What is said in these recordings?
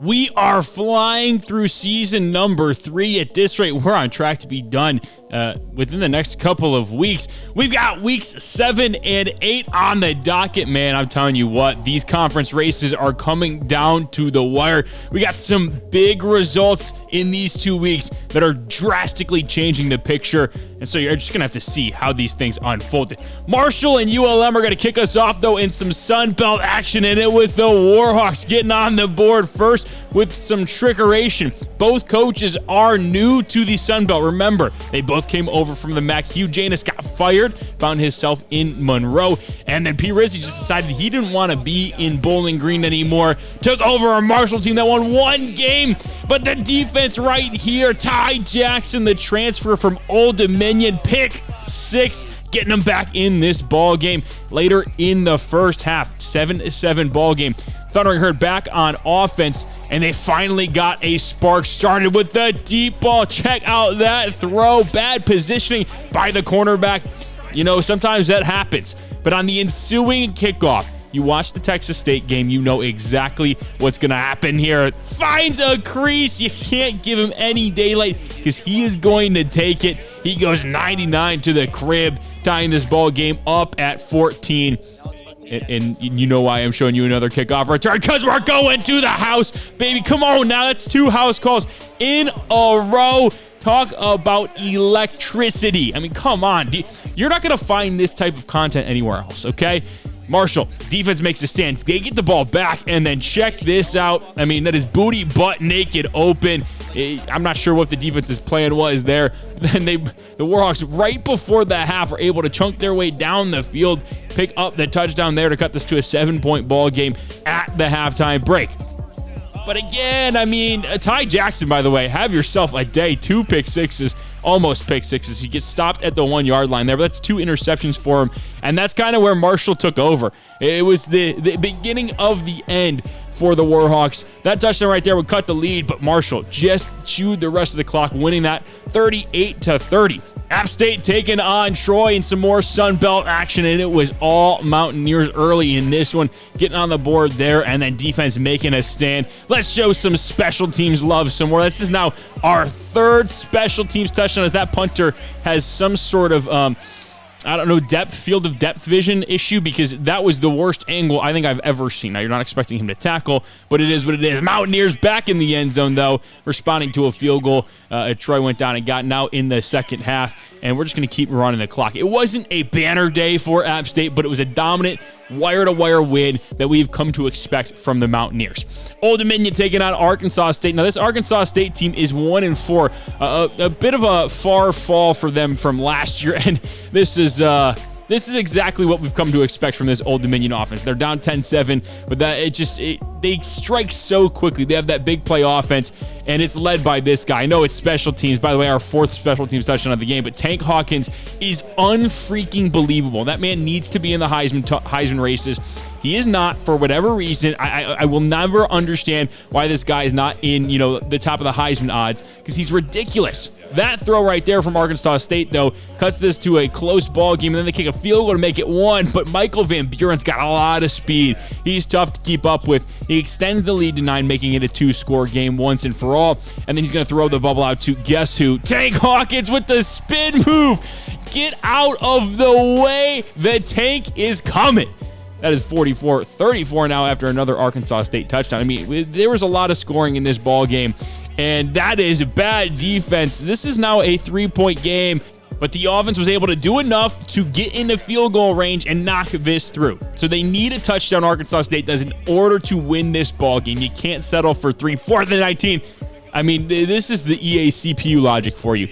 We are flying through season number 3. At this rate, we're on track to be done within the next couple of weeks. We've got weeks 7 and 8 on the docket, man. I'm telling you what, these conference races are coming down to the wire. We got some big results in these 2 weeks that are drastically changing the picture. And so you're just going to have to see how these things unfold. Marshall and ULM are going to kick us off, though, in some Sun Belt action. And it was the Warhawks getting on the board first with some trickeration. Both coaches are new to the Sun Belt. Remember, they both came over from the MAC. Hugh Janus got fired, found himself in Monroe, and then P. Rizzi just decided he didn't want to be in Bowling Green anymore. Took over a Marshall team that won 1 game, but the defense right here, Ty Jackson, the transfer from Old Dominion, pick 6, getting them back in this ball game later in the first half. 7-7 ball game. Thundering Herd back on offense, and they finally got a spark started with the deep ball. Check out that throw. Bad positioning by the cornerback. You know, sometimes that happens. But on the ensuing kickoff, you watch the Texas State game, you know exactly what's going to happen here. Finds a crease. You can't give him any daylight because he is going to take it. He goes 99 to the crib, tying this ball game up at 14. And you know why I'm showing you another kickoff return, because we're going to the house, baby. Come on now. That's 2 house calls in a row. Talk about electricity. I mean, come on. You're not going to find this type of content anywhere else, okay? Marshall, defense makes a stand. They get the ball back, and then check this out. I mean, that is booty butt naked open. I'm not sure what the defense's plan was there. Then the Warhawks, right before the half, were able to chunk their way down the field, pick up the touchdown there to cut this to a 7-point ball game at the halftime break. But again, I mean, Ty Jackson, by the way, have yourself a day. 2 pick sixes, almost pick sixes. He gets stopped at the 1-yard line there, but that's 2 interceptions for him. And that's kind of where Marshall took over. It was the beginning of the end for the Warhawks. That touchdown right there would cut the lead, but Marshall just chewed the rest of the clock, winning that 38-30. App State taking on Troy in some more Sun Belt action, and it was all Mountaineers early in this one, getting on the board there, and then defense making a stand. Let's show some special teams love some more. This is now our 3rd special teams touchdown, as that punter has some sort of field of depth vision issue, because that was the worst angle I think I've ever seen. Now, you're not expecting him to tackle, but it is what it is. Mountaineers back in the end zone, though, responding to a field goal. Troy went down and got now in the second half, and we're just going to keep running the clock. It wasn't a banner day for App State, but it was a dominant wire-to-wire win that we've come to expect from the Mountaineers. Old Dominion taking on Arkansas State. Now, this Arkansas State team is 1-4, a bit of a far fall for them from last year, and this is exactly what we've come to expect from this Old Dominion offense. They're down 10-7, but they strike so quickly. They have that big play offense, and it's led by this guy. I know it's special teams. By the way, our 4th special teams touchdown of the game, but Tank Hawkins is unfreaking believable. That man needs to be in the Heisman races. He is not, for whatever reason. I will never understand why this guy is not in, the top of the Heisman odds, because he's ridiculous. That throw right there from Arkansas State, though, cuts this to a close ball game, and then they kick a field goal to make it 1, but Michael Van Buren's got a lot of speed. He's tough to keep up with. He extends the lead to 9, making it a 2-score game once and for all, and then he's going to throw the bubble out to, guess who? Tank Hawkins with the spin move. Get out of the way. The Tank is coming. That is 44-34 now after another Arkansas State touchdown. I mean, there was a lot of scoring in this ball game, and that is bad defense. This is now a 3-point game, but the offense was able to do enough to get into field goal range and knock this through. So they need a touchdown, Arkansas State does, in order to win this ball game. You can't settle for 3, 4th and 19. I mean, this is the EA CPU logic for you.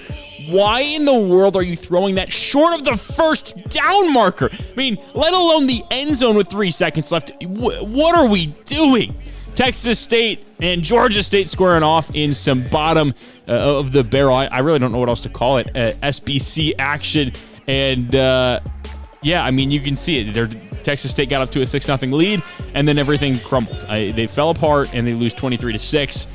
Why in the world are you throwing that short of the first down marker? I mean, let alone the end zone with 3 seconds left. What are we doing? Texas State and Georgia State squaring off in some bottom of the barrel. I really don't know what else to call it. SBC action. And, I mean, you can see it. Texas State got up to a 6-0 lead, and then everything crumbled. They fell apart, and they lose 23-6.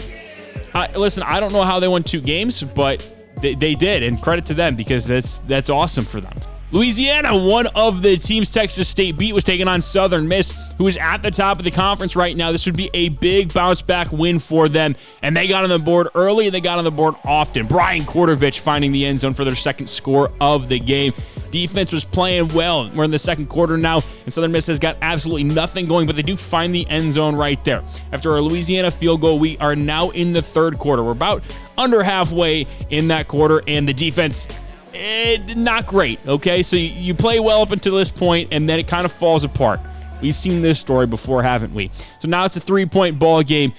Listen, I don't know how they won 2 games, but they did, and credit to them, because that's awesome for them. Louisiana, one of the teams Texas State beat, was taking on Southern Miss, who is at the top of the conference right now. This would be a big bounce-back win for them, and they got on the board early, and they got on the board often. Brian Kortovich finding the end zone for their second score of the game. Defense was playing well. We're in the second quarter now, and Southern Miss has got absolutely nothing going, but they do find the end zone right there. After a Louisiana field goal, we are now in the third quarter. We're about under halfway in that quarter, and the defense, not great, okay? So you play well up until this point, and then it kind of falls apart. We've seen this story before, haven't we? So now it's a 3-point ball game.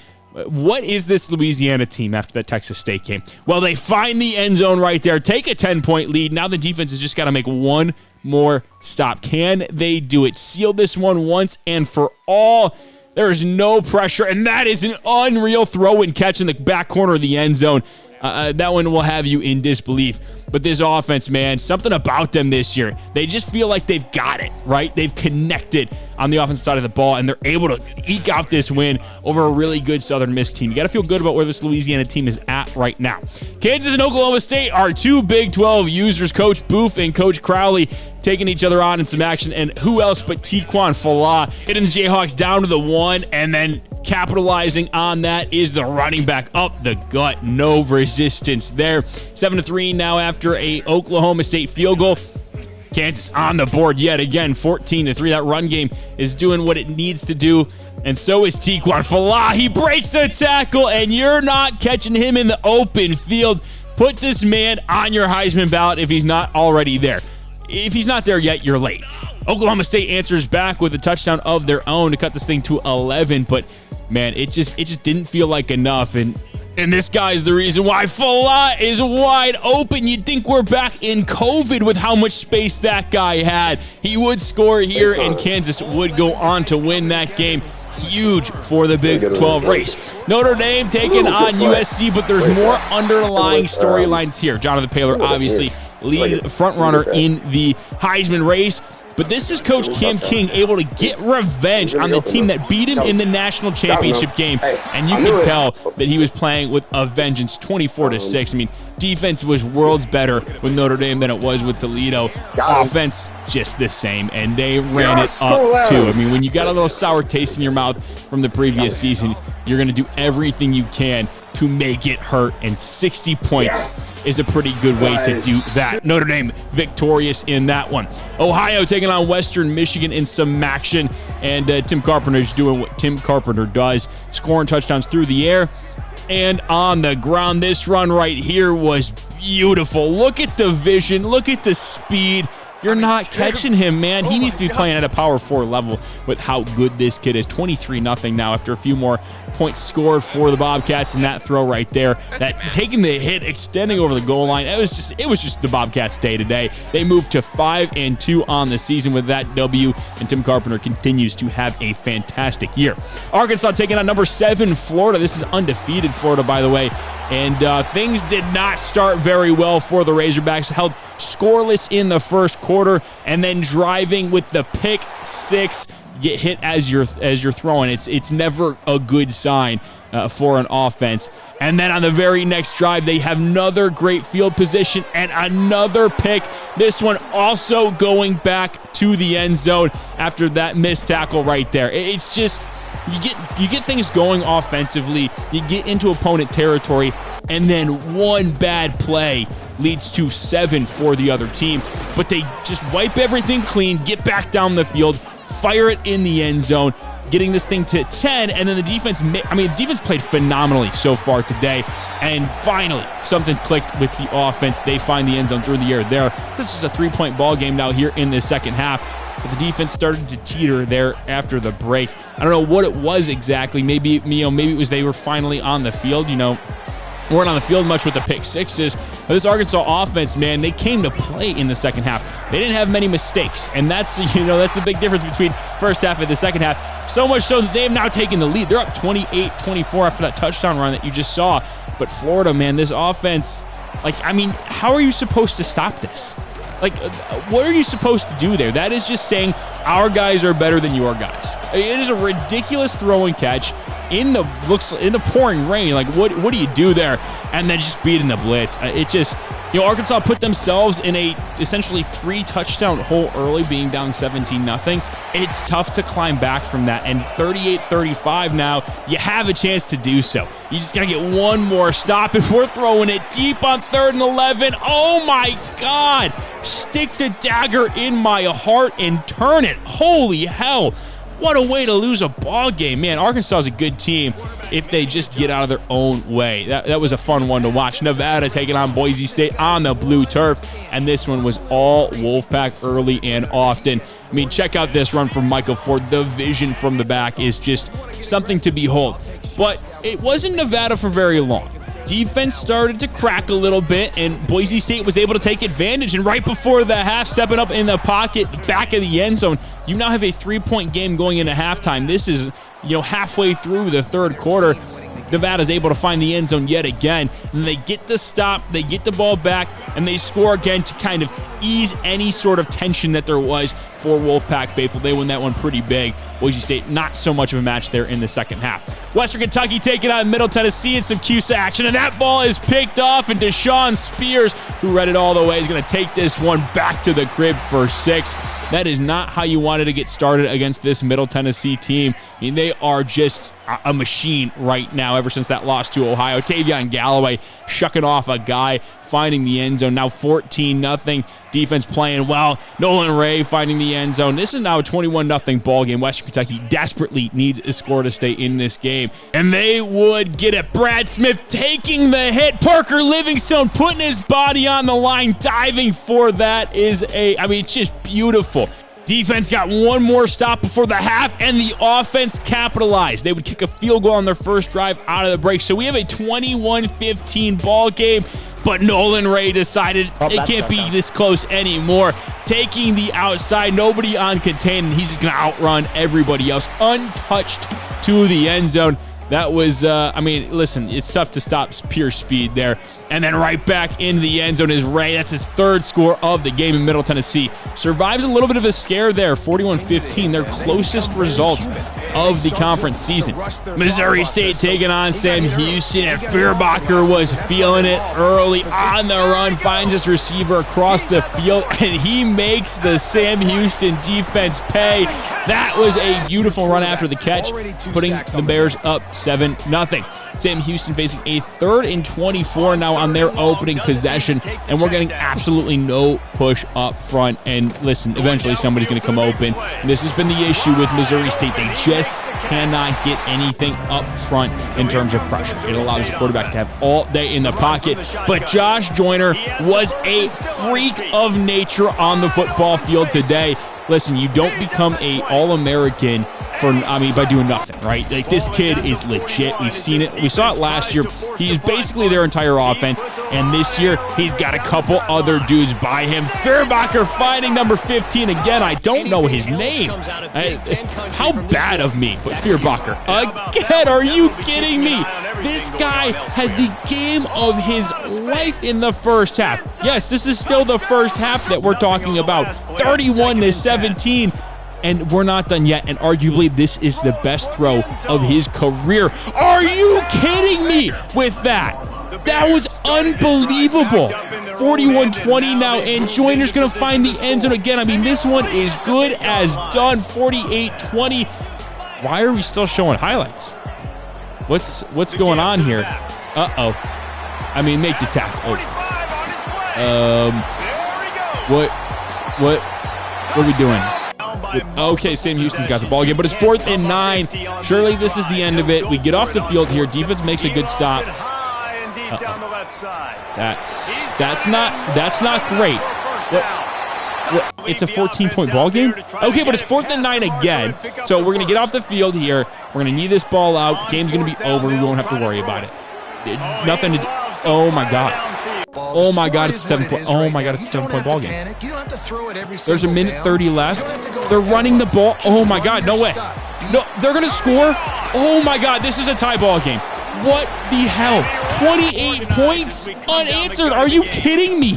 What is this Louisiana team after that Texas State game? Well, they find the end zone right there, take a 10-point lead. Now the defense has just got to make one more stop. Can they do it? Seal this one once and for all. There is no pressure, and that is an unreal throw and catch in the back corner of the end zone. That one will have you in disbelief. But this offense, man, something about them this year. They just feel like they've got it, right? They've connected on the offensive side of the ball, and they're able to eke out this win over a really good Southern Miss team. You got to feel good about where this Louisiana team is at right now. Kansas and Oklahoma State are two Big 12 users, Coach Booth and Coach Crowley, taking each other on in some action, and who else but Tiquan Falah hitting the Jayhawks down to the one, and then capitalizing on that is the running back up the gut. No resistance there. 7-3 now after a Oklahoma State field goal. Kansas on the board yet again, 14-3. That run game is doing what it needs to do, and so is Tiquan Falah. He breaks a tackle, and you're not catching him in the open field. Put this man on your Heisman ballot if he's not already there. If he's not there yet, you're late. Oklahoma State answers back with a touchdown of their own to cut this thing to 11, but man, it just didn't feel like enough, and this guy's the reason why Falah is wide open. You'd think we're back in COVID with how much space that guy had. He would score here, and Kansas would go on to win that game. Huge for the Big 12 race. Notre Dame taking on USC, but there's more underlying storylines here. Jonathan Taylor, obviously, lead front runner in the Heisman race. But this is Coach Cam King able to get revenge on the team that beat him in the national championship game. And you can tell that he was playing with a vengeance, 24-6. I mean, defense was worlds better with Notre Dame than it was with Toledo. Offense, just the same. And they ran it up, too. I mean, when you got a little sour taste in your mouth from the previous season, you're going to do everything you can to make it hurt, and 60 points is a pretty good way to do that. Notre Dame victorious in that one. Ohio taking on Western Michigan in some action, and Tim Carpenter's doing what Tim Carpenter does, scoring touchdowns through the air and on the ground. This run right here was beautiful. Look at the vision, look at the speed. You're not catching him, man. He needs to be playing at a Power 4 level with how good this kid is. 23-0 now after a few more points scored for the Bobcats, and that throw right there, that taking the hit, extending over the goal line. It was just the Bobcats' day today. They moved to 5-2 on the season with that W, and Tim Carpenter continues to have a fantastic year. Arkansas taking on number 7 Florida. This is undefeated Florida, by the way. And things did not start very well for the Razorbacks. Held scoreless in the first quarter, and then driving with the pick six. Get hit as you're throwing. It's never a good sign for an offense. And then on the very next drive, they have another great field position and another pick. This one also going back to the end zone after that missed tackle right there. It's just, you get things going offensively, you get into opponent territory, and then one bad play leads to 7 for the other team. But they just wipe everything clean, get back down the field, fire it in the end zone, getting this thing to 10, and then the defense, defense played phenomenally so far today, and finally, something clicked with the offense. They find the end zone through the air there. This is a 3-point ball game now here in the second half, but the defense started to teeter there after the break. I don't know what it was exactly. Maybe it was they were finally on the field, weren't on the field much with the pick sixes. But this Arkansas offense, man, they came to play in the second half. They didn't have many mistakes, and that's the big difference between first half and the second half. So much so that they have now taken the lead. They're up 28-24 after that touchdown run that you just saw. But Florida, man, this offense, how are you supposed to stop this? What are you supposed to do there? That is just saying our guys are better than your guys. It is a ridiculous throw and catch. in the pouring rain. Like, what do you do there? And then just beating the blitz. It just, Arkansas put themselves in a essentially 3-touchdown hole early, being down 17-0. It's tough to climb back from that. And 38-35 now, you have a chance to do so. You just got to get one more stop, and we're throwing it deep on 3rd and 11. Oh, my God. Stick the dagger in my heart and turn it. Holy hell. What a way to lose a ball game. Man, Arkansas is a good team if they just get out of their own way. That was a fun one to watch. Nevada taking on Boise State on the blue turf, and this one was all Wolfpack early and often. I mean, check out this run from Michael Ford. The vision from the back is just something to behold. But it wasn't Nevada for very long. Defense started to crack a little bit, and Boise State was able to take advantage. And right before the half, stepping up in the pocket, back of the end zone, you now have a 3-point game going into halftime. This is, halfway through the third quarter. Nevada's able to find the end zone yet again, and they get the stop, they get the ball back, and they score again to kind of ease any sort of tension that there was for Wolfpack faithful. They win that one pretty big. Boise State, not so much of a match there in the second half. Western Kentucky taking on Middle Tennessee in some CUSA action, and that ball is picked off, and Deshaun Spears, who read it all the way, is going to take this one back to the crib for 6. That is not how you wanted to get started against this Middle Tennessee team. I mean, they are just a machine right now ever since that loss to Ohio. Tavion Galloway shucking off a guy, finding the end zone. Now 14-0. Defense playing well. Nolan Ray finding the end zone. This is now a 21-0 ball game. Western Kentucky desperately needs a score to stay in this game, and they would get it. Brad Smith taking the hit. Parker Livingstone putting his body on the line, diving for that it's just beautiful. Defense got one more stop before the half, and the offense capitalized. They would kick a field goal on their first drive out of the break. So we have a 21-15 ball game, but Nolan Ray decided it can't be this close anymore. Taking the outside, nobody on contain, and he's just going to outrun everybody else, untouched to the end zone. That was, listen, it's tough to stop pure speed there. And then right back into the end zone is Ray. That's his 3rd score of the game in Middle Tennessee. Survives a little bit of a scare there, 41-15, their closest result of the conference season. Missouri State taking on Sam Houston, and Feuerbacher was feeling it early on the run, finds his receiver across the field, and he makes the Sam Houston defense pay. That was a beautiful run after the catch, putting the Bears up 7-0. Sam Houston facing a 3rd and 24 now on their opening possession, and we're getting absolutely no push up front. And listen, eventually somebody's going to come open. This has been the issue with Missouri State. They just cannot get anything up front in terms of pressure. It allows the quarterback to have all day in the pocket. But Josh Joyner was a freak of nature on the football field today. Listen, you don't become a All-American by doing nothing, right? Like, this kid is legit. We've seen it. We saw it last year. He's basically their entire offense, and this year he's got a couple other dudes by him. Feuerbacher finding number 15 again. I don't know his name. How bad of me, but Feuerbacher again. Are you kidding me? This guy had the game of his life in the first half. Yes, this is still the first half that we're talking about. 31-17. And we're not done yet, and arguably this is the best throw of his career. Are you kidding me with that? That was unbelievable. 41-20 now, and Joyner's going to find the end zone again. I mean, this one is good as done, 48-20. Why are we still showing highlights? What's going on here? Uh-oh. Make the tackle. What are we doing? Okay, Sam Houston's got the ball again, but it's 4th and 9. Surely this is the end of it. We get off the field here. Defense makes a good stop. That's not great. What? It's a 14-point ball game? Okay, but it's 4th and 9 again. So we're going to get off the field here. We're going to knee this ball out. Game's going to be over. We won't have to worry about it. Nothing to do. Oh, my God. Oh my God, it's a 7-point. Oh my God, it's a 7-point ball game. There's a minute 30 left. They're running the ball. Oh my God, no way. No, they're gonna score. Oh my God, this is a tie ball game. What the hell? 28 points unanswered. Are you kidding me?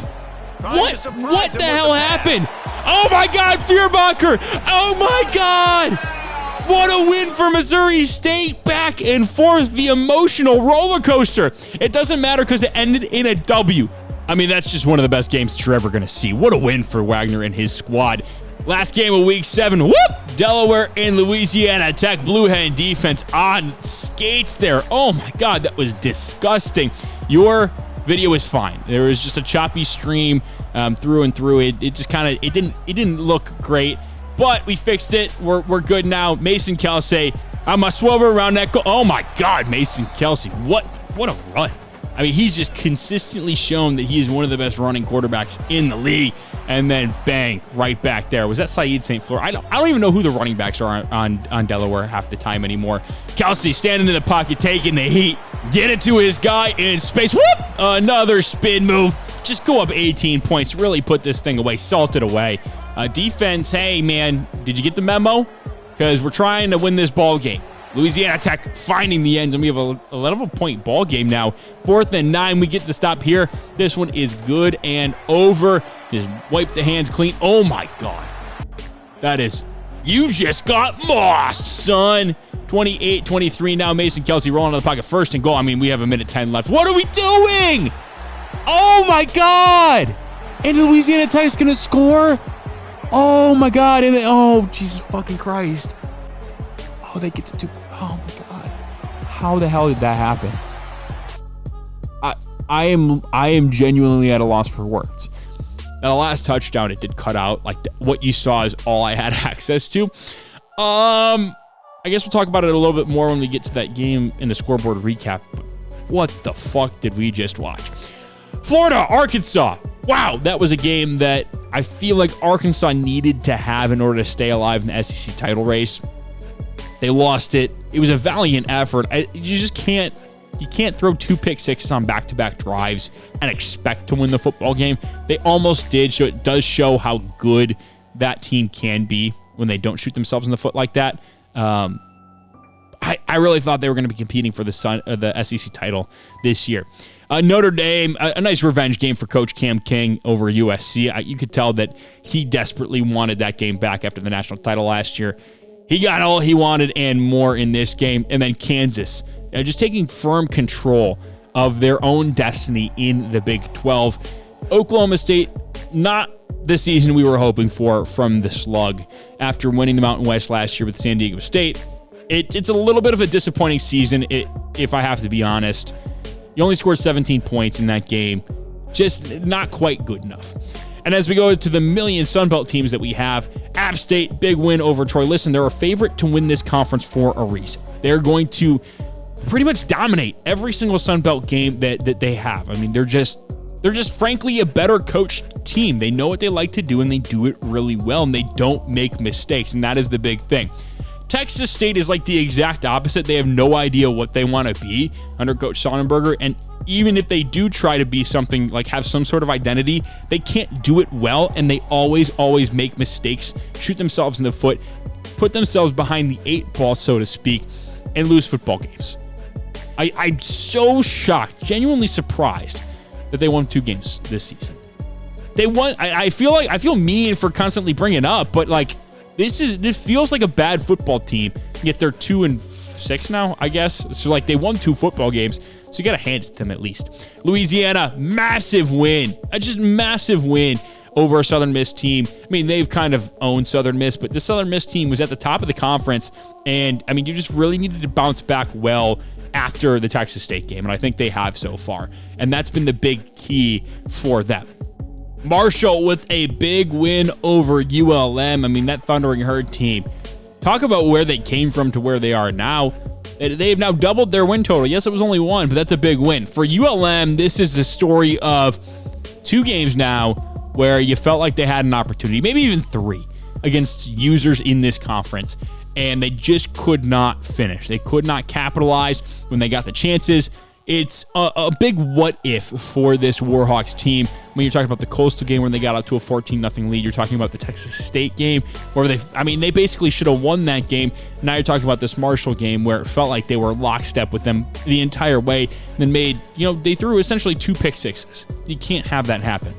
What the hell happened? Oh my God, Feuerbacher. Oh my God. What a win for Missouri State. Back and forth, the emotional roller coaster. It doesn't matter because it ended in a W. I mean, that's just one of the best games that you're ever going to see. What a win for Wagner and his squad. Last game of week 7, whoop! Delaware and Louisiana Tech. Blue Hen defense on skates there. Oh my God, that was disgusting. Your video is fine. There was just a choppy stream through and through. It just kind of, it didn't look great, but we fixed it. We're good now. Mason Kelsey, I must swerve around that goal. Oh my God, Mason Kelsey, what a run. I mean, he's just consistently shown that he is one of the best running quarterbacks in the league. And then bang, right back there. Was that Saeed St. Fleur? I don't even know who the running backs are on Delaware half the time anymore. Kelsey standing in the pocket, taking the heat. Get it to his guy in space. Whoop! Another spin move. Just go up 18 points. Really put this thing away. Salt it away. Defense, hey, man, did you get the memo? Because we're trying to win this ball game. Louisiana Tech finding the end, and we have a 11-point ball game now. 4th and 9, we get to stop here. This one is good and over. Just wipe the hands clean. Oh my God. That is, you just got mossed, son. 28-23 now. Mason Kelsey rolling out of the pocket, 1st and goal. I mean, we have 1:10 left. What are we doing? Oh my God. And Louisiana Tech is going to score? Oh my God. And oh, Jesus fucking Christ. Oh, they get to 2. Oh my God. How the hell did that happen? I am genuinely at a loss for words. Now, the last touchdown, it did cut out. Like, what you saw is all I had access to. I guess we'll talk about it a little bit more when we get to that game in the scoreboard recap. But what the fuck did we just watch? Florida, Arkansas. Wow, that was a game that I feel like Arkansas needed to have in order to stay alive in the SEC title race. They lost it. It was a valiant effort. You can't throw 2 pick sixes on back-to-back drives and expect to win the football game. They almost did, so it does show how good that team can be when they don't shoot themselves in the foot like that. I really thought they were going to be competing for the SEC title this year. Notre Dame, a nice revenge game for Coach Cam King over USC. You could tell that he desperately wanted that game back after the national title last year. He got all he wanted and more in this game. And then Kansas, just taking firm control of their own destiny in the Big 12. Oklahoma State, not the season we were hoping for from the slug after winning the Mountain West last year with San Diego State. It's a little bit of a disappointing season, if I have to be honest. You only scored 17 points in that game. Just not quite good enough. And as we go to the million Sun Belt teams that we have, App State, big win over Troy. Listen, they're a favorite to win this conference for a reason. They're going to pretty much dominate every single Sun Belt game that they have. I mean, they're just frankly a better coached team. They know what they like to do, and they do it really well, and they don't make mistakes, and that is the big thing. Texas State is like the exact opposite. They have no idea what they want to be under Coach Sonnenberger, and even if they do try to be something, like have some sort of identity, they can't do it well, and they always make mistakes, shoot themselves in the foot, put themselves behind the 8 ball, so to speak, and lose football games. I'm so shocked, genuinely surprised that they won 2 games this season. They won. I feel mean for constantly bringing it up, but like this feels like a bad football team. Yet they're 2-6 now, I guess. So like they won 2 football games. So you got to hand it to them at least. Louisiana, massive win. Just massive win over a Southern Miss team. I mean, they've kind of owned Southern Miss, but the Southern Miss team was at the top of the conference. And I mean, you just really needed to bounce back well after the Texas State game. And I think they have so far. And that's been the big key for them. Marshall with a big win over ULM. I mean, that Thundering Herd team. Talk about where they came from to where they are now. They've now doubled their win total. Yes, it was only 1, but that's a big win. For ULM, this is the story of 2 games now where you felt like they had an opportunity, maybe even 3, against users in this conference, and they just could not finish. They could not capitalize when they got the chances. It's a big what if for this Warhawks team. When you're talking about the Coastal game where they got up to a 14-0 lead, you're talking about the Texas State game where they basically should have won that game. Now you're talking about this Marshall game where it felt like they were lockstep with them the entire way. Then they threw essentially 2 pick sixes. You can't have that happen.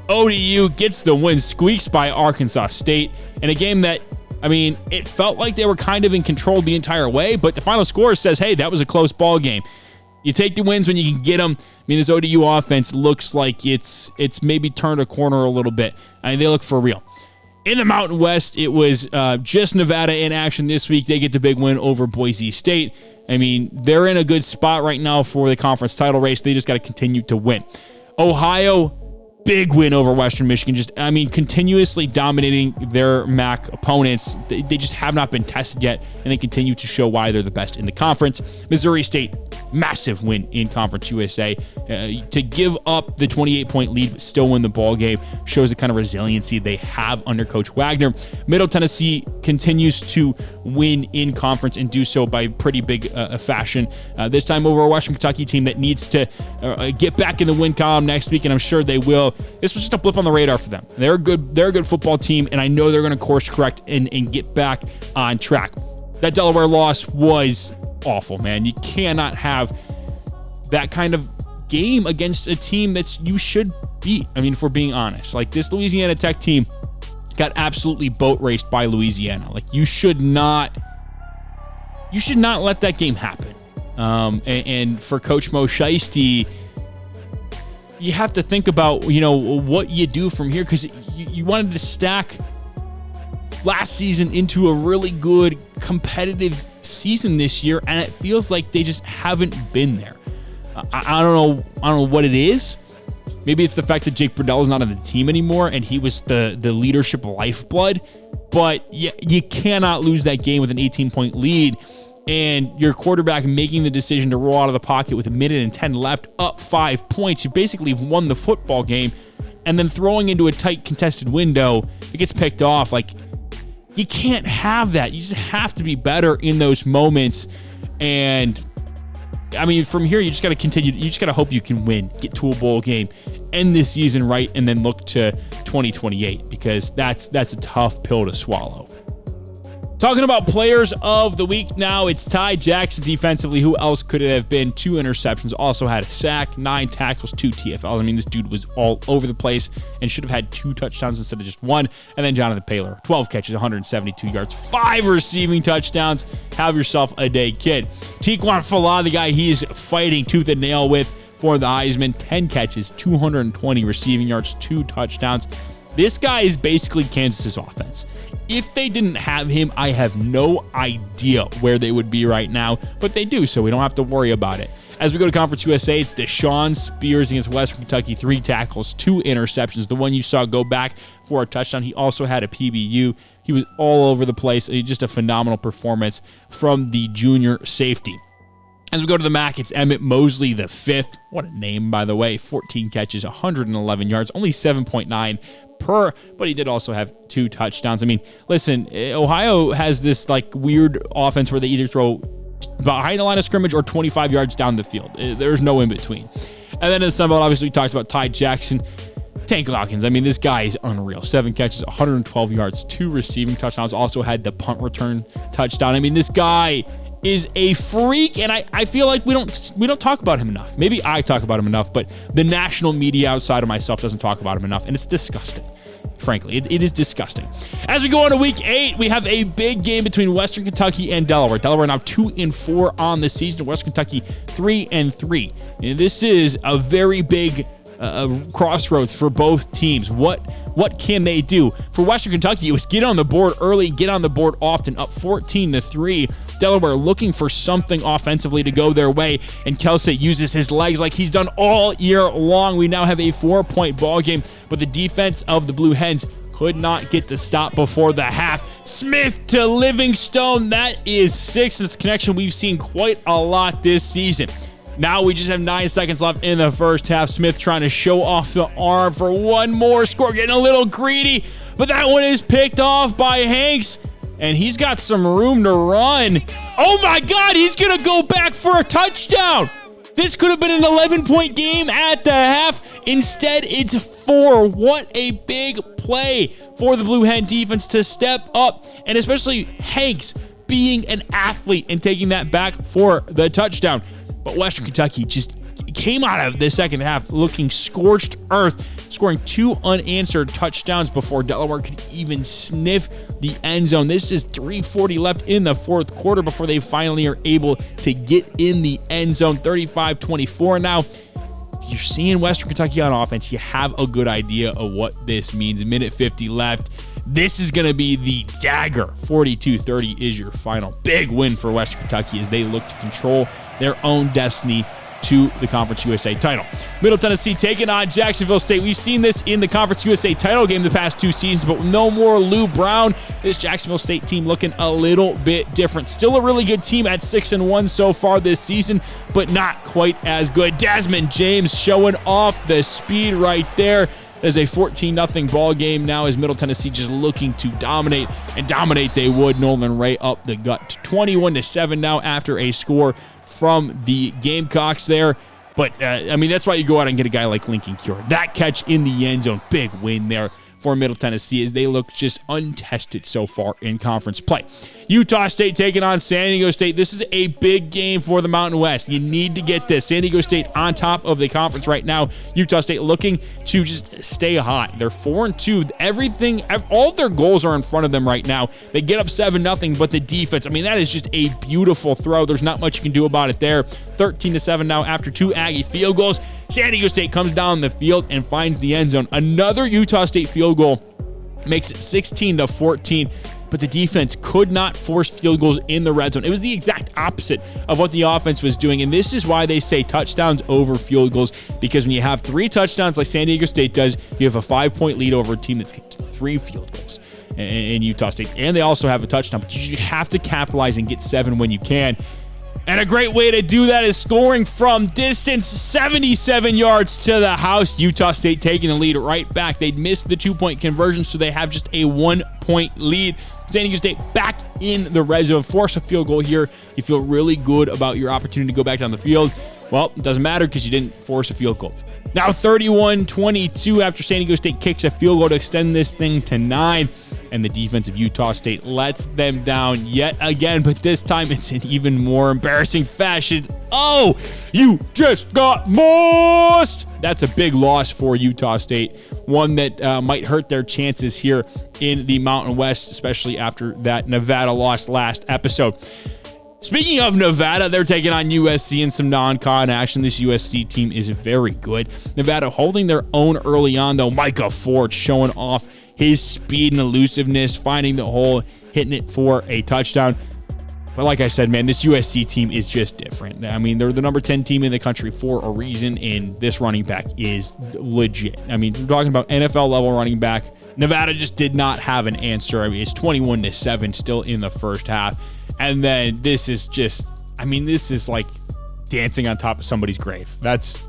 ODU gets the win, squeaks by Arkansas State in a game that I mean, it felt like they were kind of in control the entire way, but the final score says, hey, that was a close ball game. You take the wins when you can get them. I mean, this ODU offense looks like it's maybe turned a corner a little bit. I mean, they look for real. In the Mountain West, it was just Nevada in action this week. They get the big win over Boise State. I mean, they're in a good spot right now for the conference title race. They just got to continue to win. Ohio, big win over Western Michigan. Continuously dominating their MAC opponents. They just have not been tested yet, and they continue to show why they're the best in the conference. Missouri State, massive win in Conference USA. To give up the 28-point lead but still win the ball game shows the kind of resiliency they have under Coach Wagner. Middle Tennessee continues to win in conference and do so by pretty big fashion. This time over a Western Kentucky team that needs to get back in the win column next week, and I'm sure they will. This was just a blip on the radar for them. They're a good football team, and I know they're going to course correct and get back on track. That Delaware loss was awful, man. You cannot have that kind of game against a team that you should beat. I mean, if we're being honest, like this Louisiana Tech team got absolutely boat raced by Louisiana. Like you should not let that game happen. And for Coach Mo Shiesty, you have to think about, what you do from here, because you wanted to stack last season into a really good competitive season this year, and it feels like they just haven't been there. I don't know what it is. Maybe it's the fact that Jake Burdell is not on the team anymore, and he was the leadership lifeblood. But you cannot lose that game with an 18-point lead, and your quarterback making the decision to roll out of the pocket with 1:10 left, up 5 points. You basically won the football game, and then throwing into a tight contested window, it gets picked off. Like, you can't have that. You just have to be better in those moments. And I mean, from here, you just got to continue. You just got to hope you can win, get to a bowl game, end this season right, and then look to 2028, because that's a tough pill to swallow. Talking about players of the week now, it's Ty Jackson defensively. Who else could it have been? 2 interceptions, also had a sack, 9 tackles, 2 TFLs. I mean, this dude was all over the place and should have had 2 touchdowns instead of just 1. And then Jonathan Paylor, 12 catches, 172 yards, 5 receiving touchdowns. Have yourself a day, kid. Tiquan Falah, the guy he is fighting tooth and nail with for the Heisman, 10 catches, 220 receiving yards, 2 touchdowns. This guy is basically Kansas's offense. If they didn't have him, I have no idea where they would be right now, but they do, so we don't have to worry about it. As we go to Conference USA, it's Deshaun Spears against Western Kentucky, 3 tackles, 2 interceptions. The one you saw go back for a touchdown, he also had a PBU. He was all over the place. Just a phenomenal performance from the junior safety. As we go to the MAC, it's Emmett Mosley, the 5th. What a name, by the way. 14 catches, 111 yards, only 7.9 per, but he did also have 2 touchdowns. I mean, listen, Ohio has this like weird offense where they either throw behind the line of scrimmage or 25 yards down the field. There's no in between. And then in the Sun Belt, obviously, we talked about Ty Jackson. Tank Hawkins, I mean, this guy is unreal. 7 catches, 112 yards, 2 receiving touchdowns. Also had the punt return touchdown. I mean, this guy is a freak, and I feel like we don't talk about him enough. Maybe I talk about him enough, but the national media outside of myself doesn't talk about him enough, and it's disgusting. Frankly, it is disgusting. As we go on to Week 8, we have a big game between Western Kentucky and Delaware. Delaware now 2-4 on the season. Western Kentucky 3-3. And this is a very big crossroads for both teams. What can they do? For Western Kentucky, it was get on the board early, get on the board often, up 14-3. Delaware looking for something offensively to go their way, and Kelsey uses his legs like he's done all year long. We now have a 4-point ball game, but the defense of the Blue Hens could not get to stop before the half. Smith to Livingstone, that is 6. It's a connection we've seen quite a lot this season. Now we just have 9 seconds left in the first half. Smith trying to show off the arm for one more score, getting a little greedy, but that one is picked off by Hanks, and he's got some room to run. Oh my God, he's going to go back for a touchdown. This could have been an 11-point game at the half. Instead, it's 4. What a big play for the Blue Hen defense to step up, and especially Hanks being an athlete and taking that back for the touchdown. But Western Kentucky just came out of the second half looking scorched earth, scoring 2 unanswered touchdowns before Delaware could even sniff the end zone. This is 3:40 left in the fourth quarter before they finally are able to get in the end zone. 35-24 now. You're seeing Western Kentucky on offense. You have a good idea of what this means. A minute 50 left. This is going to be the dagger. 42-30 is your final. Big win for Western Kentucky as they look to control their own destiny to the Conference USA title. Middle Tennessee taking on Jacksonville State. We've seen this in the Conference USA title game the past 2 seasons, but with no more Lou Brown, this Jacksonville State team looking a little bit different. Still a really good team at 6-1 so far this season, but not quite as good. Desmond James showing off the speed right there. There's a 14-0 ball game now as Middle Tennessee just looking to dominate, and dominate they would. Nolan Ray up the gut. 21-7 now after a score from the Gamecocks there. But, I mean, that's why you go out and get a guy like Lincoln Cure. That catch in the end zone, big win there for Middle Tennessee as they look just untested so far in conference play. Utah State taking on San Diego State. This is a big game for the Mountain West. You need to get this. San Diego State on top of the conference right now. Utah State looking to just stay hot. They're 4-2. Everything, all their goals are in front of them right now. They get up 7-0, but the defense, I mean, that is just a beautiful throw. There's not much you can do about it there. 13-7 now after 2 Aggie field goals. San Diego State comes down the field and finds the end zone. Another Utah State field goal makes it 16-14. But the defense could not force field goals in the red zone. It was the exact opposite of what the offense was doing, and this is why they say touchdowns over field goals, because when you have 3 touchdowns like San Diego State does, you have a 5-point lead over a team that's kicked 3 field goals in Utah State, and they also have a touchdown, but you have to capitalize and get 7 when you can. And a great way to do that is scoring from distance, 77 yards to the house. Utah State taking the lead right back. They'd missed the 2-point conversion, so they have just a 1-point lead. San Diego State back in the red zone, force a field goal here. You feel really good about your opportunity to go back down the field. Well, it doesn't matter because you didn't force a field goal. Now 31-22 after San Diego State kicks a field goal to extend this thing to 9. And the defense of Utah State lets them down yet again, but this time it's in even more embarrassing fashion. Oh, you just got mossed! That's a big loss for Utah State, one that might hurt their chances here in the Mountain West, especially after that Nevada loss last episode. Speaking of Nevada, they're taking on USC in some non-con action. This USC team is very good. Nevada holding their own early on, though. Micah Ford showing off his speed and elusiveness, finding the hole, hitting it for a touchdown. But like I said, man, this USC team is just different. I mean, they're the number 10 team in the country for a reason, and this running back is legit. I mean, we're talking about NFL-level running back. Nevada just did not have an answer. I mean, it's 21-7 still in the first half. And then this is just, I mean, this is like dancing on top of somebody's grave. That's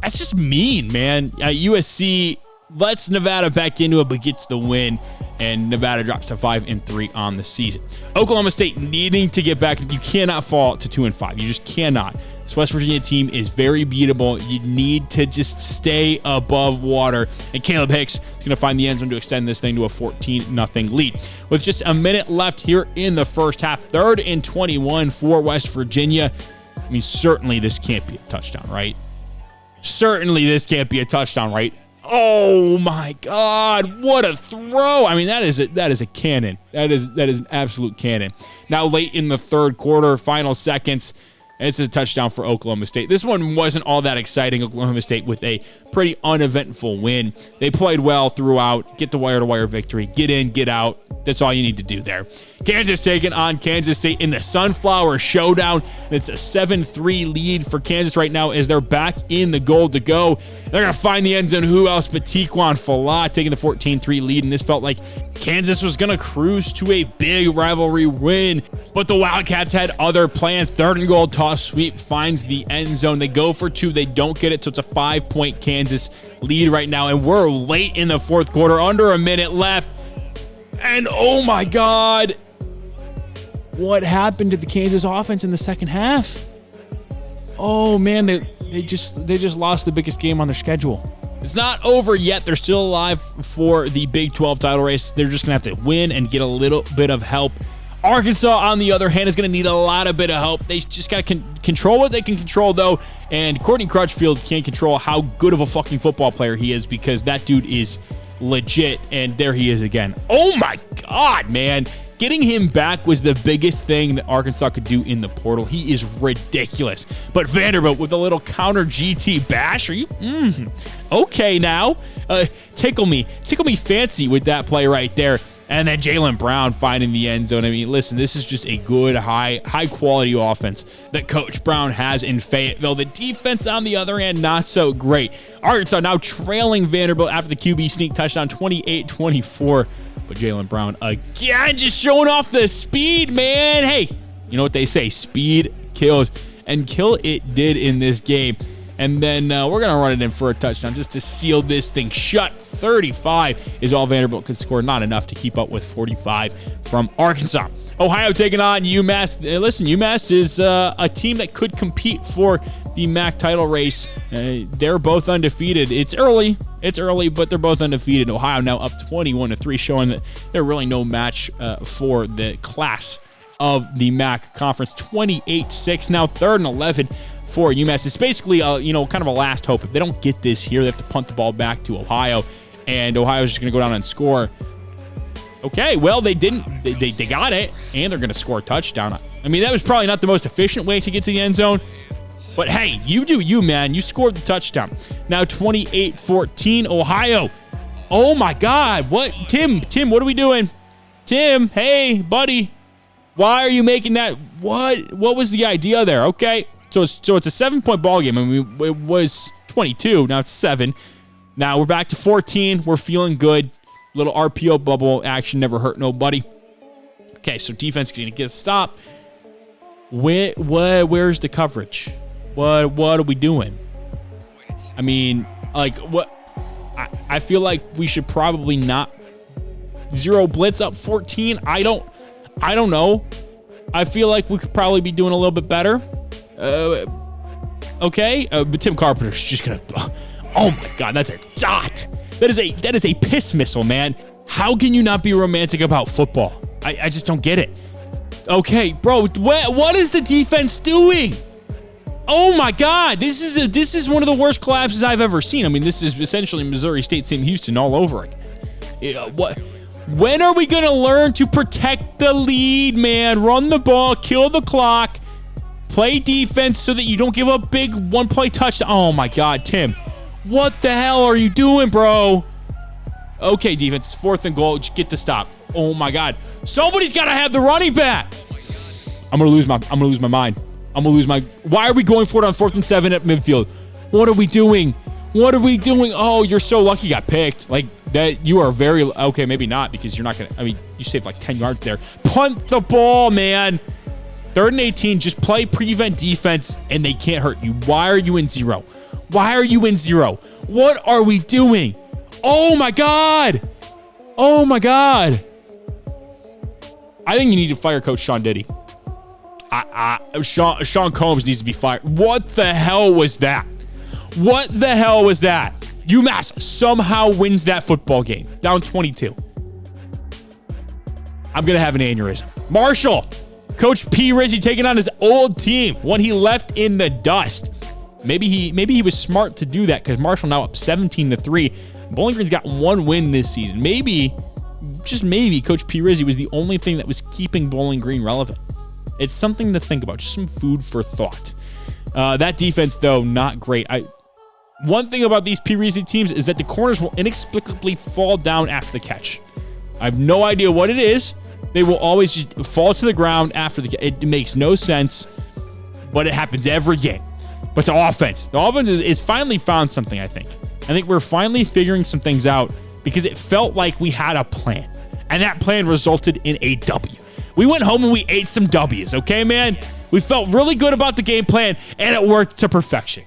just mean, man. USC lets Nevada back into it, but gets the win, and Nevada drops to 5-3 on the season. Oklahoma State needing to get back. You cannot fall to 2-5. You just cannot. This West Virginia team is very beatable. You need to just stay above water. And Caleb Hicks is going to find the end zone to extend this thing to a 14-0 lead. With just a minute left here in the first half, 3rd and 21 for West Virginia. I mean, certainly this can't be a touchdown, right? Certainly this can't be a touchdown, right? Oh my God, what a throw. I mean, that is a cannon. That is an absolute cannon. Now late in the third quarter, final seconds, it's a touchdown for Oklahoma State. This one wasn't all that exciting. Oklahoma State with a pretty uneventful win. They played well throughout. Get the wire-to-wire victory. Get in, get out. That's all you need to do there. Kansas taking on Kansas State in the Sunflower Showdown. It's a 7-3 lead for Kansas right now as they're back in the goal to go. They're going to find the end zone. Who else but Tiquan Falah taking the 14-3 lead, and this felt like Kansas was going to cruise to a big rivalry win, but the Wildcats had other plans. 3rd and goal, toss sweep, finds the end zone. They go for 2. They don't get it, so it's a 5-point Kansas lead right now, and we're late in the fourth quarter, under a minute left. And oh my God, what happened to the Kansas offense in the second half? Oh man, they just lost the biggest game on their schedule. It's not over yet. They're still alive for the Big 12 title race. They're just gonna have to win and get a little bit of help Arkansas, on the other hand, is going to need a lot of bit of help. They just got to control what they can control, though. And Courtney Crutchfield can't control how good of a fucking football player he is, because that dude is legit. And there he is again. Oh, my God, man. Getting him back was the biggest thing that Arkansas could do in the portal. He is ridiculous. But Vanderbilt with a little counter GT bash. Are you? Okay, now. Tickle me fancy with that play right there. And then Jaylen Brown finding the end zone. I mean, listen, this is just a good, high-quality offense that Coach Brown has in Fayetteville. The defense, on the other hand, not so great. Arkansas now trailing Vanderbilt after the QB sneak touchdown, 28-24. But Jaylen Brown, again, just showing off the speed, man. Hey, you know what they say, speed kills. And kill it did in this game. And then we're going to run it in for a touchdown just to seal this thing shut. 35 is all Vanderbilt could score. Not enough to keep up with 45 from Arkansas. Ohio taking on UMass. Listen, UMass is a team that could compete for the MAC title race. They're both undefeated. It's early, but they're both undefeated. Ohio now up 21-3, showing that they're really no match for the class of the MAC conference. 28-6, now 3rd and 11 for UMass. It's basically, kind of a last hope. If they don't get this here, they have to punt the ball back to Ohio, and Ohio's just going to go down and score. Okay, well, they didn't. They got it, and they're going to score a touchdown. I mean, that was probably not the most efficient way to get to the end zone, but hey, you do you, man. You scored the touchdown. Now 28-14, Ohio. Oh, my God. What? Tim, what are we doing? Tim, hey, buddy. Why are you making that? What was the idea there? Okay, so it's a 7-point ball game. I mean, it was 22. Now it's 7. Now we're back to 14. We're feeling good. Little RPO bubble action never hurt nobody. Okay, so defense is going to get a stop. Where's the coverage? What are we doing? I mean, like, what? I feel like we should probably not zero blitz up 14. I don't know. I feel like we could probably be doing a little bit better. Okay, but Tim Carpenter's just gonna. Oh my God, that's a dot. That is a piss missile, man. How can you not be romantic about football? I just don't get it. Okay, bro, what is the defense doing? Oh my God, this is one of the worst collapses I've ever seen. I mean, this is essentially Missouri State, Sam Houston all over again. What? When are we gonna learn to protect the lead, man? Run the ball, kill the clock, play defense so that you don't give up big one-play touchdown. Oh my God, Tim. What the hell are you doing, bro? Okay, defense, 4th and goal. Just get to stop. Oh my God. Somebody's got to have the running back. I'm gonna lose my mind. Why are we going for it on 4th and 7 at midfield? What are we doing? Oh, you're so lucky you got picked. Like that, you are very okay. Maybe not, because you're not gonna. I mean, you saved like 10 yards there. Punt the ball, man. 3rd and 18. Just play prevent defense, and they can't hurt you. Why are you in zero? What are we doing? Oh my God. I think you need to fire Coach Sean Diddy. Sean Combs needs to be fired. What the hell was that? UMass somehow wins that football game. Down 22. I'm going to have an aneurysm. Marshall. Coach P. Rizzi taking on his old team, one he left in the dust. Maybe he was smart to do that, because Marshall now up 17-3. Bowling Green's got 1 win this season. Maybe, just maybe, Coach P. Rizzi was the only thing that was keeping Bowling Green relevant. It's something to think about, just some food for thought. That defense, though, not great. One thing about these P. Rizzi teams is that the corners will inexplicably fall down after the catch. I have no idea what it is. They will always just fall to the ground after the catch. It makes no sense, but it happens every game. But the offense is finally found something, I think. I think we're finally figuring some things out, because it felt like we had a plan, and that plan resulted in a W. We went home and we ate some W's, okay, man? We felt really good about the game plan, and it worked to perfection.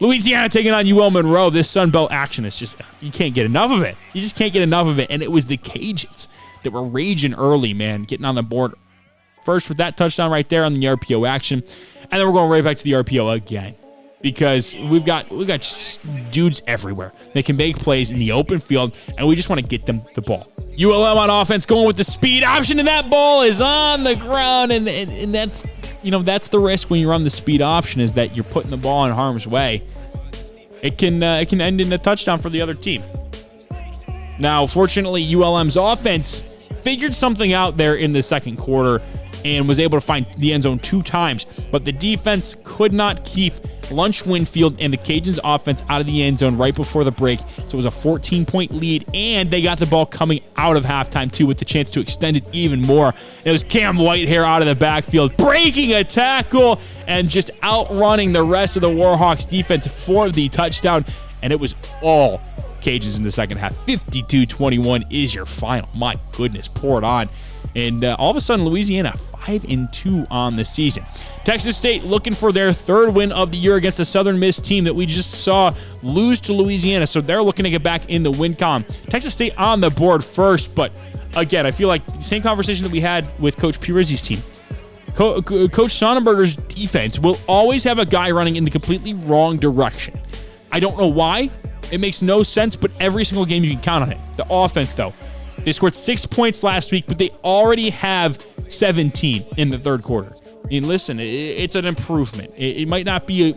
Louisiana taking on UL Monroe. This Sun Belt action is just, you can't get enough of it. You just can't get enough of it, and it was the Cajuns that were raging early, man, getting on the board first with that touchdown right there on the RPO action, and then we're going right back to the RPO again, because we've got just dudes everywhere. They can make plays in the open field, and we just want to get them the ball. ULM on offense going with the speed option, and that ball is on the ground, and that's, that's the risk when you run the speed option, is that you're putting the ball in harm's way. It can end in a touchdown for the other team. Now, fortunately, ULM's offense figured something out there in the second quarter and was able to find the end zone 2 times, but the defense could not keep Lunch Winfield and the Cajuns offense out of the end zone right before the break. So it was a 14-point lead, and they got the ball coming out of halftime too, with the chance to extend it even more. It was Cam Whitehair out of the backfield, breaking a tackle and just outrunning the rest of the Warhawks defense for the touchdown. And it was all Cajuns in the second half. 52-21 is your final. My goodness, pour it on. And all of a sudden, Louisiana 5-2 on the season. Texas State looking for their 3rd win of the year against the Southern Miss team that we just saw lose to Louisiana. So they're looking to get back in the win column. Texas State on the board first, but again, I feel like the same conversation that we had with Coach P. Rizzi's team. Coach Sonnenberger's defense will always have a guy running in the completely wrong direction. I don't know why. It makes no sense, but every single game you can count on it. The offense, though. They scored 6 points last week, but they already have 17 in the third quarter. I mean, listen, it's an improvement. It might not be,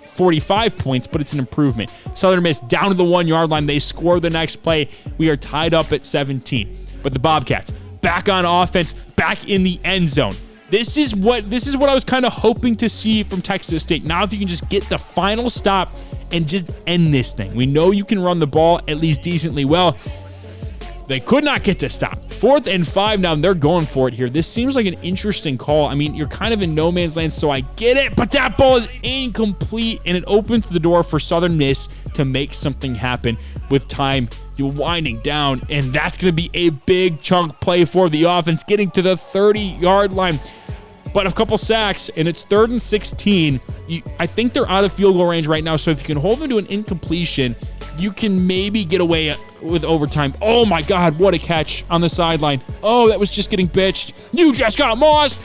45 points, but it's an improvement. Southern Miss down to the 1-yard line. They score the next play. We are tied up at 17. But the Bobcats back on offense, back in the end zone. This is what I was kind of hoping to see from Texas State. Now, if you can just get the final stop and just end this thing. We know you can run the ball at least decently well. They could not get to stop. 4th and 5 now, and they're going for it here. This seems like an interesting call. I mean, you're kind of in no man's land, so I get it, but that ball is incomplete, and it opens the door for Southern Miss to make something happen with time winding down, and that's going to be a big chunk play for the offense, getting to the 30-yard line. But a couple sacks, and it's 3rd and 16. I think they're out of field goal range right now, so if you can hold them to an incompletion, you can maybe get away with overtime. Oh my God, what a catch on the sideline. Oh, that was just getting bitched. You just got mossed,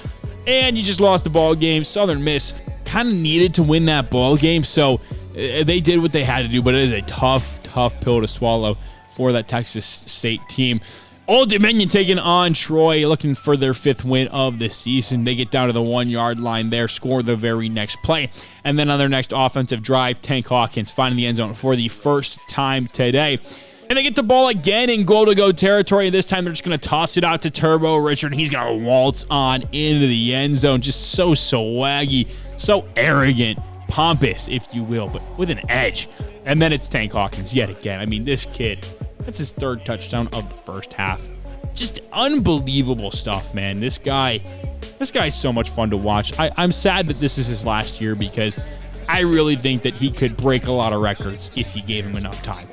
and you just lost the ball game. Southern Miss kind of needed to win that ball game, so they did what they had to do, but it is a tough pill to swallow for that Texas State team. Old Dominion taking on Troy, looking for their 5th win of the season. They get down to the 1-yard line there, score the very next play. And then on their next offensive drive, Tank Hawkins finding the end zone for the first time today. And they get the ball again in goal-to-go territory. This time they're just going to toss it out to Turbo Richard. He's going to waltz on into the end zone. Just so swaggy, so arrogant, pompous, if you will, but with an edge. And then it's Tank Hawkins yet again. I mean, this kid... That's his 3rd touchdown of the first half. Just unbelievable stuff, man. This guy's so much fun to watch. I'm sad that this is his last year because I really think that he could break a lot of records if you gave him enough time.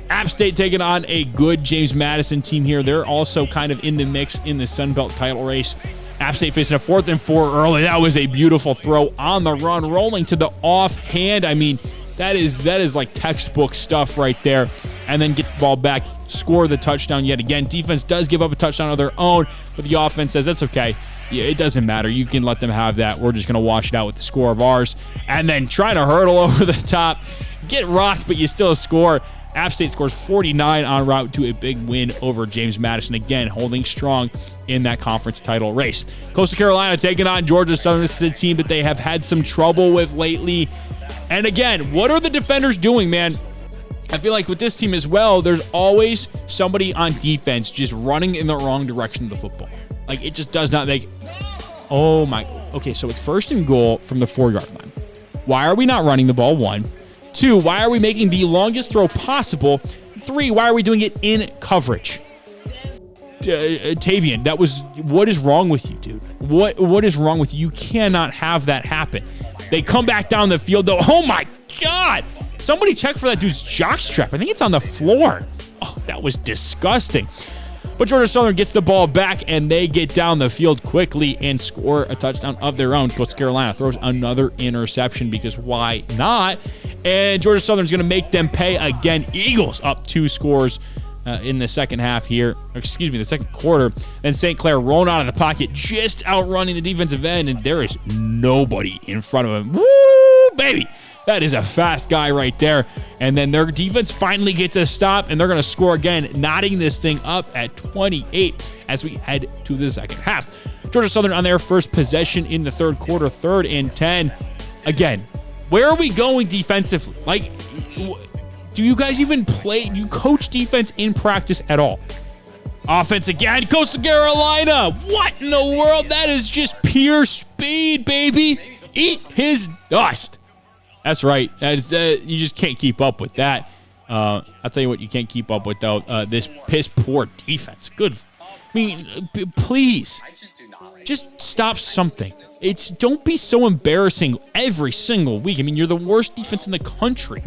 App State taking on a good James Madison team here. They're also kind of in the mix in the Sun Belt title race. App State facing a 4th and 4 early. That was a beautiful throw on the run, rolling to the offhand. I mean, that is like textbook stuff right there. And then get the ball back, score the touchdown yet again. Defense does give up a touchdown of their own, but the offense says, that's okay. Yeah, it doesn't matter. You can let them have that. We're just going to wash it out with the score of ours. And then trying to hurdle over the top. Get rocked, but you still score. App State scores 49 en route to a big win over James Madison. Again, holding strong in that conference title race. Coastal Carolina taking on Georgia Southern. This is a team that they have had some trouble with lately. And again, what are the defenders doing, man? I feel like with this team as well, there's always somebody on defense just running in the wrong direction of the football. Like, it just does not make... Oh, my... Okay, so it's 1st and goal from the 4-yard line. Why are we not running the ball? 1. 2, why are we making the longest throw possible? 3, why are we doing it in coverage? Tavian, that was... What is wrong with you, dude? What is wrong with you? You cannot have that happen. They come back down the field, though. Oh, my God! Somebody check for that dude's jockstrap. I think it's on the floor. Oh, that was disgusting. But Georgia Southern gets the ball back, and they get down the field quickly and score a touchdown of their own. Coastal Carolina throws another interception because why not? And Georgia Southern's going to make them pay again. Eagles up 2 scores in the second half here. Excuse me, the second quarter. And St. Clair rolling out of the pocket, just outrunning the defensive end, and there is nobody in front of him. Woo, baby! That is a fast guy right there. And then their defense finally gets a stop, and they're going to score again, knotting this thing up at 28 as we head to the second half. Georgia Southern on their first possession in the third quarter, 3rd and 10. Again, where are we going defensively? Like, do you guys even play? Do you coach defense in practice at all? Offense again, Coastal Carolina. What in the world? That is just pure speed, baby. Eat his dust. That's right. That is, you just can't keep up with that. I'll tell you what, you can't keep up with, though. This piss-poor defense. Good. I mean, please, just stop something. Don't be so embarrassing every single week. I mean, you're the worst defense in the country.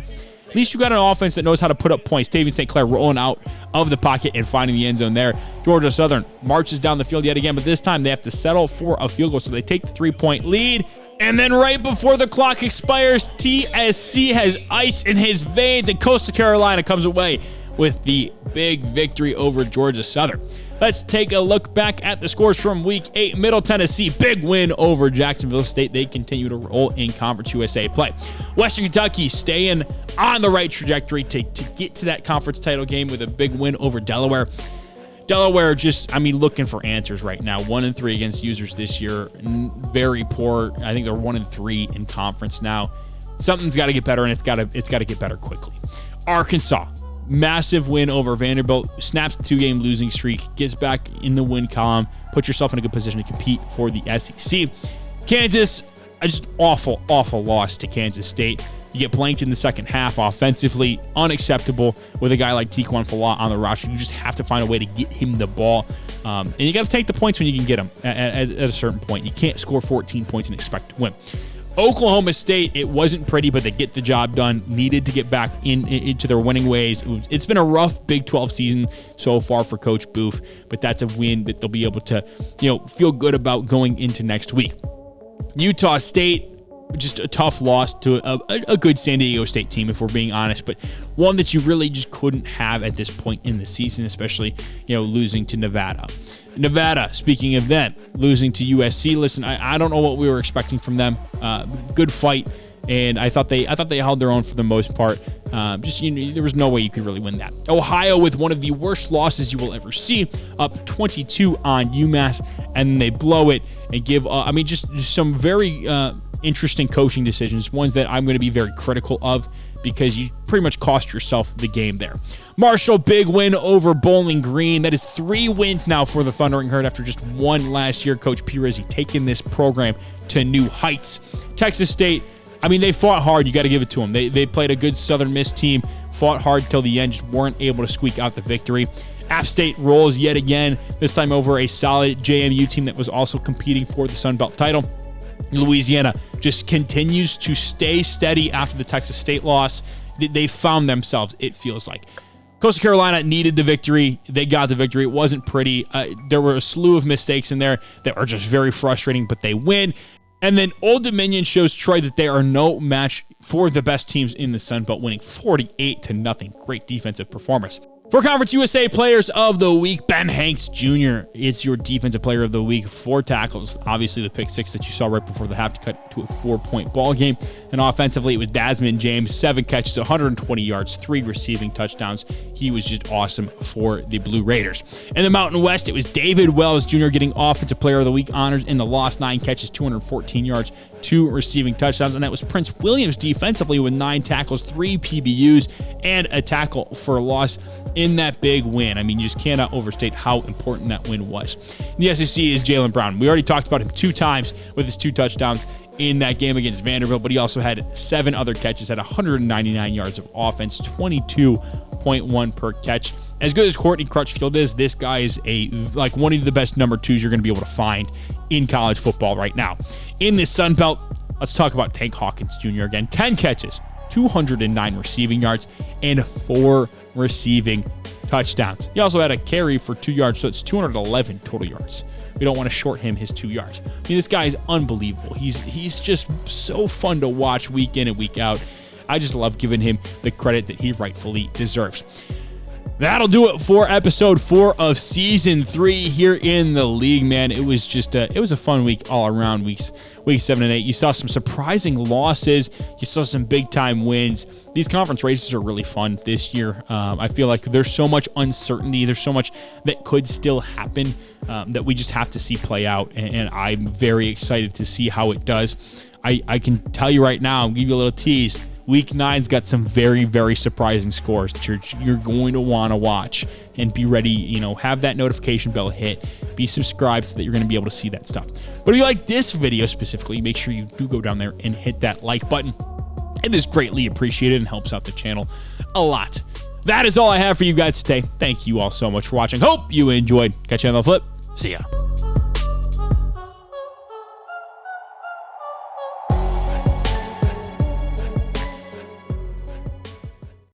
At least you got an offense that knows how to put up points. Tavian St. Clair rolling out of the pocket and finding the end zone there. Georgia Southern marches down the field yet again, but this time they have to settle for a field goal, so they take the 3-point lead. And then right before the clock expires, TSC has ice in his veins, and Coastal Carolina comes away with the big victory over Georgia Southern. Let's take a look back at the scores from Week 8. Middle Tennessee, big win over Jacksonville State. They continue to roll in Conference USA play. Western Kentucky staying on the right trajectory to get to that conference title game with a big win over Delaware. Delaware just, looking for answers right now. 1-3 against users this year. Very poor. I think they're 1-3 in conference now. Something's got to get better, and it's got to get better quickly. Arkansas, massive win over Vanderbilt. Snaps the 2-game losing streak. Gets back in the win column. Put yourself in a good position to compete for the SEC. Kansas, just awful loss to Kansas State. You get blanked in the second half offensively. Unacceptable with a guy like Tiquan Falah on the roster. You just have to find a way to get him the ball. And you got to take the points when you can get them at a certain point. You can't score 14 points and expect to win. Oklahoma State, it wasn't pretty, but they get the job done. Needed to get back into their winning ways. It's been a rough Big 12 season so far for Coach Booth, but that's a win that they'll be able to, feel good about going into next week. Utah State, just a tough loss to a good San Diego State team, if we're being honest, but one that you really just couldn't have at this point in the season, especially, losing to Nevada. Nevada, speaking of them, losing to USC. Listen, I don't know what we were expecting from them. Good fight, and I thought they held their own for the most part. There was no way you could really win that. Ohio with one of the worst losses you will ever see, up 22 on UMass, and they blow it and give. Just some very interesting coaching decisions, ones that I'm going to be very critical of because you pretty much cost yourself the game there. Marshall, big win over Bowling Green. That is 3 wins now for the Thundering Herd after just 1 last year. Coach P. Rizzi taking this program to new heights. Texas State, they fought hard. You got to give it to them. They played a good Southern Miss team, fought hard till the end, just weren't able to squeak out the victory. App State rolls yet again, this time over a solid JMU team that was also competing for the Sun Belt title. Louisiana just continues to stay steady after the Texas State loss. They found themselves, it feels like. Coastal Carolina needed the victory. They got the victory. It wasn't pretty. There were a slew of mistakes in there that are just very frustrating, but they win. And then Old Dominion shows Troy that they are no match for the best teams in the Sun Belt, winning 48-0. Great defensive performance. For Conference USA Players of the Week, Ben Hanks Jr. is your Defensive Player of the Week. 4 tackles, obviously the pick 6 that you saw right before the half to cut to a 4-point ball game. And offensively, it was Desmond James, 7 catches, 120 yards, 3 receiving touchdowns. He was just awesome for the Blue Raiders. In the Mountain West, it was David Wells Jr. getting Offensive Player of the Week honors in the loss, 9 catches, 214 yards, 2 receiving touchdowns. And that was Prince Williams defensively with 9 tackles, 3 PBUs, and a tackle for loss in that big win. You just cannot overstate how important that win was. The SEC is Jaylen Brown. We already talked about him 2 times with his 2 touchdowns in that game against Vanderbilt, but he also had 7 other catches, had 199 yards of offense, 22.1 per catch. As good as Courtney Crutchfield is, this guy is one of the best number 2s you're going to be able to find in college football right now. In this Sun Belt, let's talk about Tank Hawkins Jr. again. 10 catches, 209 receiving yards, and 4 receiving touchdowns. He also had a carry for 2 yards, so it's 211 total yards. We don't want to short him his 2 yards. This guy is unbelievable. He's just so fun to watch week in and week out. I just love giving him the credit that he rightfully deserves. That'll do it for episode 4 of season 3 here in the league, man. It was just it was a fun week all around. Weeks 7 and 8. You saw some surprising losses. You saw some big time wins. These conference races are really fun this year. I feel like there's so much uncertainty. There's so much that could still happen that we just have to see play out. And I'm very excited to see how it does. I can tell you right now, I'll give you a little tease. Week 9's got some very, very surprising scores that you're going to want to watch and be ready, have that notification bell hit, be subscribed so that you're going to be able to see that stuff. But if you like this video specifically, make sure you do go down there and hit that like button. It is greatly appreciated and helps out the channel a lot. That is all I have for you guys today. Thank you all so much for watching. Hope you enjoyed. Catch you on the flip. See ya.